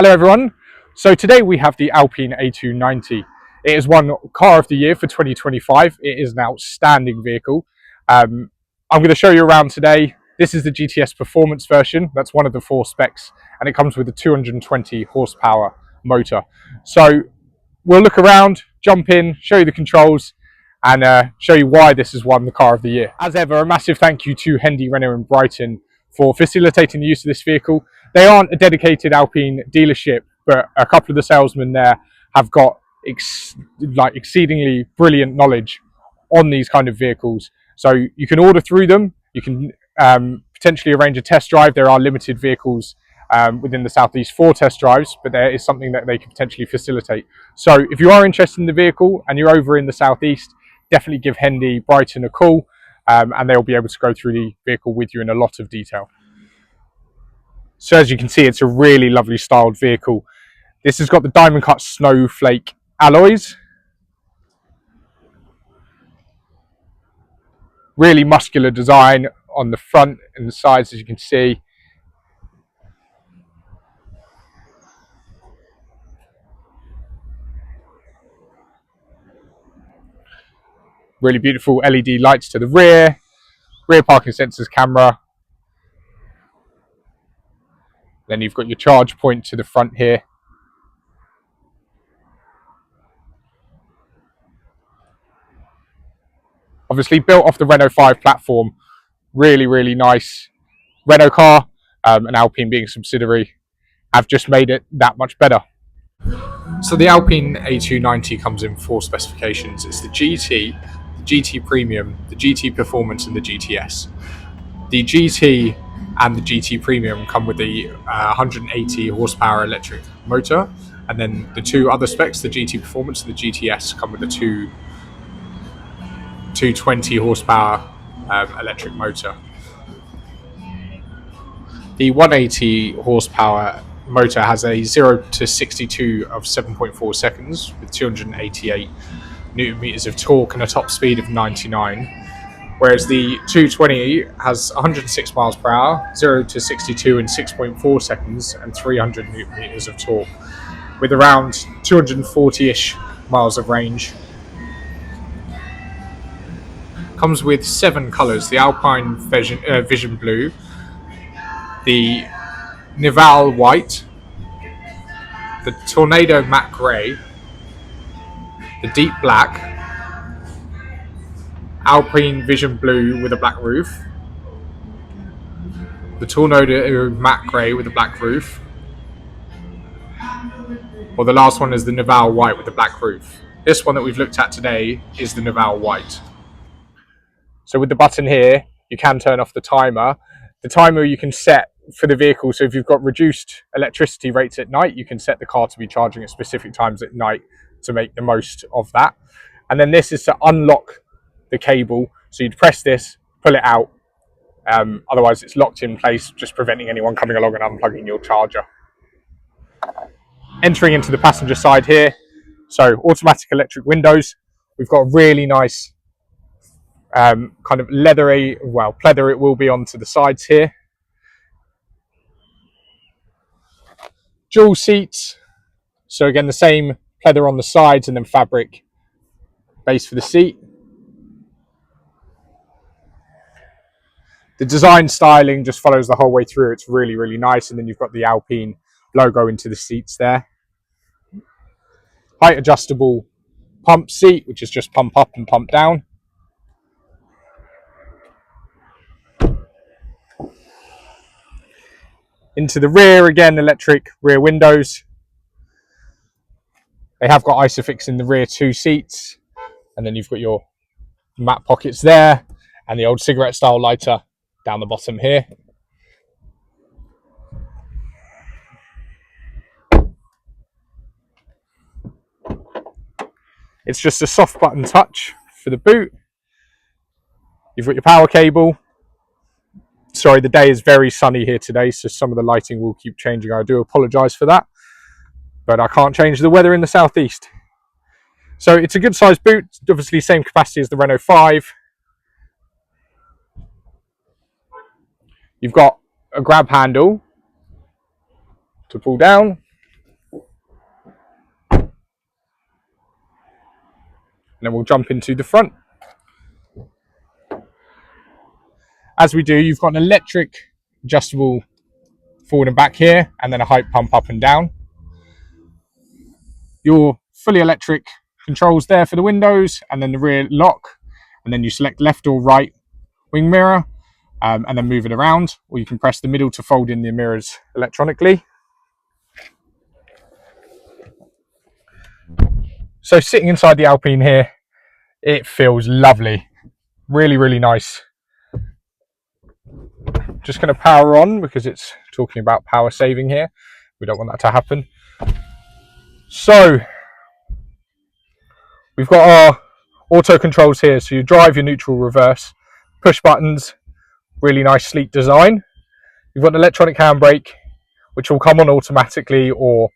Hello everyone. So today we have the Alpine A290. It is won Car of the Year for 2025. It is an outstanding vehicle. I'm going to show you around today. This is the GTS performance version. That's one of the 4 specs, and it comes with a 220 horsepower motor. So we'll look around, jump in, show you the controls, and show you why this has won the Car of the Year. As ever, a massive thank you to Hendy Renault in Brighton for facilitating the use of this vehicle. They aren't a dedicated Alpine dealership, but a couple of the salesmen there have got exceedingly brilliant knowledge on these kind of vehicles. So you can order through them. You can potentially arrange a test drive. There are limited vehicles within the Southeast for test drives, but there is something that they can potentially facilitate. So if you are interested in the vehicle and you're over in the Southeast, definitely give Hendy Brighton a call, and they'll be able to go through the vehicle with you in a lot of detail. So as you can see, it's a really lovely styled vehicle. This has got the diamond cut snowflake alloys. Really muscular design on the front and the sides, as you can see. Really beautiful LED lights to the rear parking sensors, camera. Then you've got your charge point to the front here. Obviously built off the Renault 5 platform. Really, really nice. Renault car, and Alpine being a subsidiary, have just made it that much better. So the Alpine A290 comes in 4 specifications. It's the GT, the GT Premium, the GT Performance and the GTS. The GT and the GT Premium come with the 180 horsepower electric motor, and then the 2 other specs, the GT Performance and the GTS, come with the 220 horsepower electric motor. The 180 horsepower motor has a 0 to 62 of 7.4 seconds with 288 newton meters of torque and a top speed of 99. Whereas the 220 has 106 miles per hour, 0 to 62 in 6.4 seconds, and 300 newton meters of torque, with around 240-ish miles of range. Comes with 7 colours: the Alpine Vision Blue, the Nival White, the Tornado Matte Grey, the Deep Black, Alpine Vision Blue with a black roof, the Tornado Matte Grey with a black roof, or the last one is the Nival White with the black roof. This one that we've looked at today is the Nival White. So with the button here, you can turn off the timer. The timer you can set for the vehicle, so if you've got reduced electricity rates at night, you can set the car to be charging at specific times at night to make the most of that. And then this is to unlock the cable, so you'd press this, pull it out, otherwise it's locked in place, just preventing anyone coming along and unplugging your charger. Entering into the passenger side here, so automatic electric windows. We've got a really nice kind of leathery, well, pleather it will be onto the sides here. Dual seats, so again the same pleather on the sides and then fabric base for the seat. The design styling just follows the whole way through. It's really, really nice. And then you've got the Alpine logo into the seats there. Height adjustable pump seat, which is just pump up and pump down. Into the rear, again, electric rear windows. They have got Isofix in the rear 2 seats. And then you've got your mat pockets there and the old cigarette style lighter down the bottom here. It's just a soft button touch for the boot. You've got your power cable. Sorry, the day is very sunny here today, so some of the lighting will keep changing. I do apologise for that, but I can't change the weather in the southeast. So it's a good sized boot, obviously same capacity as the Renault 5. You've got a grab handle to pull down, then we'll jump into the front. As we do, you've got an electric adjustable forward and back here, and then a height pump up and down. Your fully electric controls there for the windows, and then the rear lock, and then you select left or right wing mirror, and then move it around, or you can press the middle to fold in the mirrors electronically. So sitting inside the Alpine here, it feels lovely, really, really nice. Just going to power on because it's talking about power saving here. We don't want that to happen. So we've got our auto controls here. So you drive, your neutral, reverse, push buttons, really nice sleek design. You've got an electronic handbrake, which will come on automatically or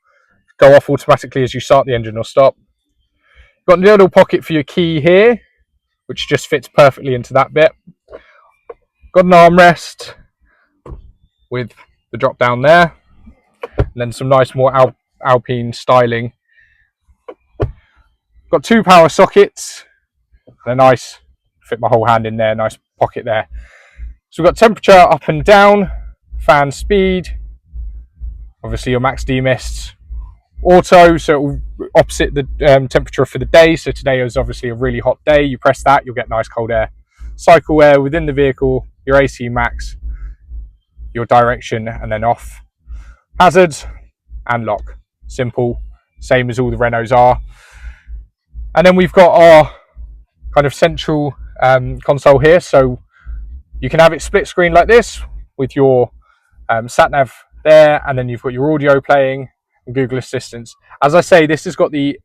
go off automatically as you start the engine or stop. You've got a little pocket for your key here, which just fits perfectly into that bit. Got an armrest with the drop down there, and then some nice more Alpine styling. Got two power sockets, and a nice, fit my whole hand in there, nice pocket there. So we've got temperature up and down, fan speed, obviously your max demists, auto, so it will opposite the temperature for the day. So today is obviously a really hot day. You press that, you'll get nice cold air. Cycle air within the vehicle, your AC max, your direction, and then off. Hazards and lock. Simple, same as all the Renaults are. And then we've got our kind of central console here. So you can have it split screen like this with your sat nav there, and then you've got your audio playing and Google Assistant. As I say, this has got the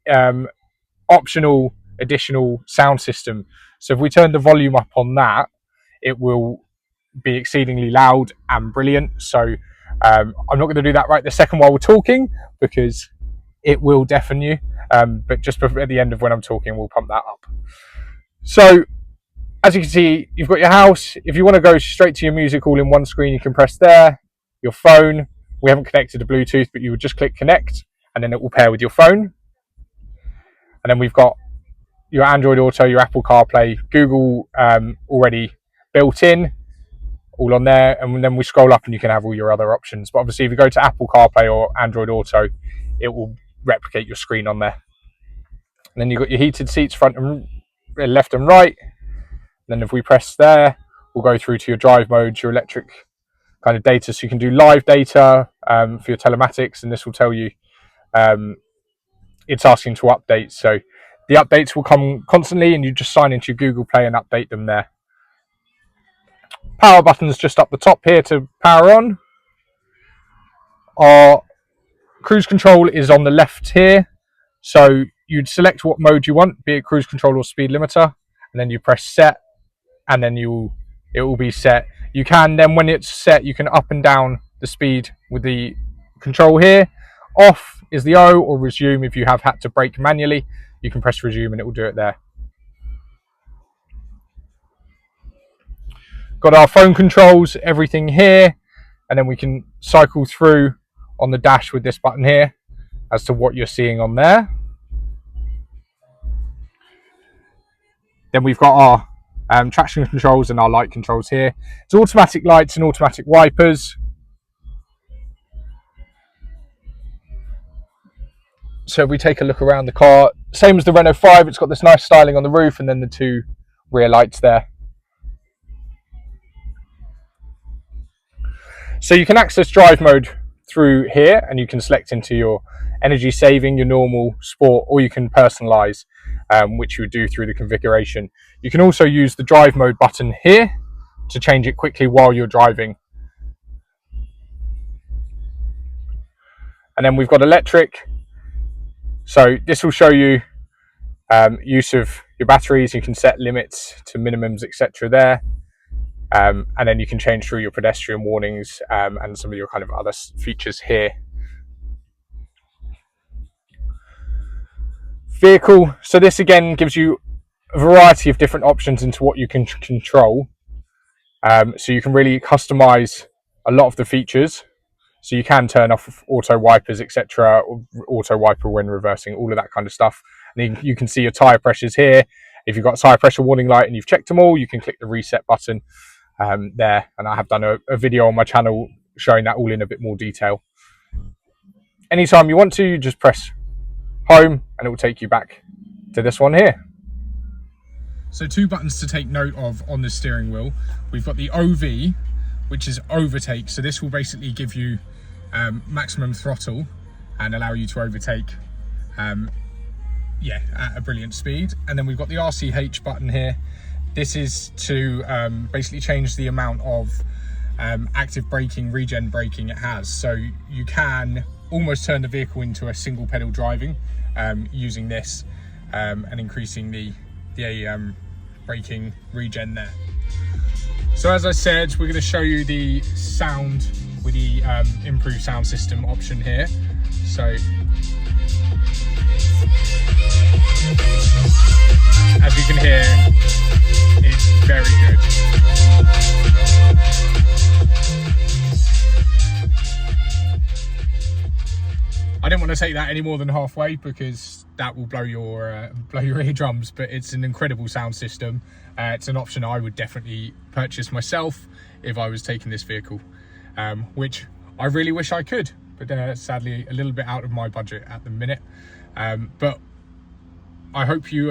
optional additional sound system. So if we turn the volume up on that, it will be exceedingly loud and brilliant. So I'm not going to do that right this second while we're talking because it will deafen you. But just at the end of when I'm talking, we'll pump that up. So as you can see, you've got your house. If you want to go straight to your music all in one screen, you can press there. Your phone, we haven't connected to Bluetooth, but you would just click connect and then it will pair with your phone. And then we've got your Android Auto, your Apple CarPlay, Google already built in, all on there. And then we scroll up and you can have all your other options. But obviously if you go to Apple CarPlay or Android Auto, it will replicate your screen on there. And then you've got your heated seats front and left and right. Then if we press there, we'll go through to your drive modes, your electric kind of data. So you can do live data for your telematics, and this will tell you it's asking to update. So the updates will come constantly, and you just sign into your Google Play and update them there. Power buttons just up the top here to power on. Our cruise control is on the left here. So you'd select what mode you want, be it cruise control or speed limiter, and then you press set, and then it will be set. You can then, when it's set, you can up and down the speed with the control here. Off is the O, or resume if you have had to brake manually. You can press resume and it will do it there. Got our phone controls, everything here, and then we can cycle through on the dash with this button here as to what you're seeing on there. Then we've got our traction controls and our light controls here. It's automatic lights and automatic wipers. So if we take a look around the car, same as the Renault 5, it's got this nice styling on the roof and then the two rear lights there. So you can access drive mode through here, and you can select into your energy saving, your normal, sport, or you can personalize, which you would do through the configuration. You can also use the drive mode button here to change it quickly while you're driving. And then we've got electric. So this will show you use of your batteries. You can set limits to minimums, etc. there. And then you can change through your pedestrian warnings and some of your kind of other features here. Vehicle. So this again gives you a variety of different options into what you can control. So you can really customize a lot of the features. So you can turn off auto wipers, etc., auto wiper when reversing, all of that kind of stuff. And And then you can see your tyre pressures here. If you've got a tyre pressure warning light and you've checked them all, you can click the reset button there. And I have done a video on my channel showing that all in a bit more detail. Anytime you want to, you just press home and it will take you back to this one here. So 2 buttons to take note of on the steering wheel. We've got the OV, which is overtake. So this will basically give you maximum throttle and allow you to overtake at a brilliant speed. And then we've got the RCH button here. This is to basically change the amount of active braking, regen braking it has. So you can almost turn the vehicle into a single pedal driving using this and increasing the braking regen there. So as I said, we're going to show you the sound with the improved sound system option here. So as you can hear, it's very good. I didn't want to take that any more than halfway because that will blow your eardrums, but it's an incredible sound system. It's an option I would definitely purchase myself if I was taking this vehicle, which I really wish I could, but sadly a little bit out of my budget at the minute. But I hope you